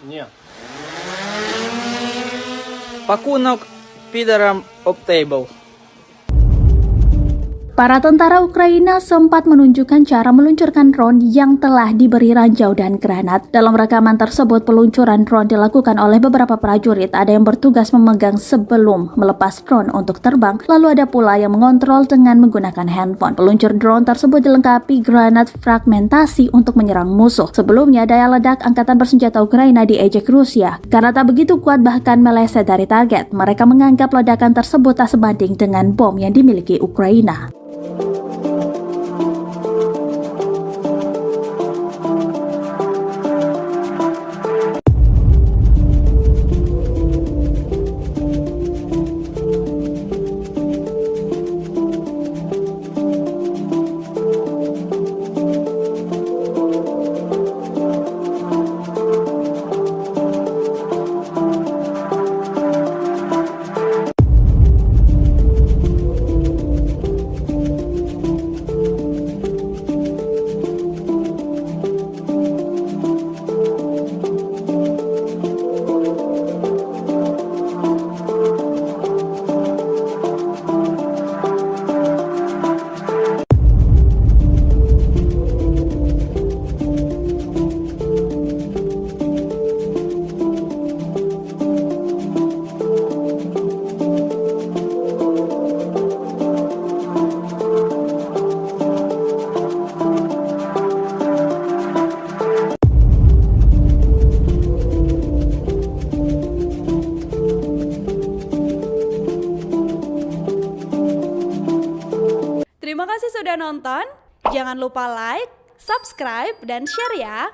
Ні. Пакунок підерам об table. Para tentara Ukraina sempat menunjukkan cara meluncurkan drone yang telah diberi ranjau dan granat. Dalam rekaman tersebut, peluncuran drone dilakukan oleh beberapa prajurit. Ada yang bertugas memegang sebelum melepas drone untuk terbang, lalu ada pula yang mengontrol dengan menggunakan handphone. Peluncur drone tersebut dilengkapi granat fragmentasi untuk menyerang musuh. Sebelumnya, daya ledak angkatan bersenjata Ukraina diejek Rusia karena tak begitu kuat, bahkan meleset dari target. Mereka menganggap ledakan tersebut tak sebanding dengan bom yang dimiliki Ukraina. Terima kasih sudah nonton. Jangan lupa like, subscribe, dan share ya.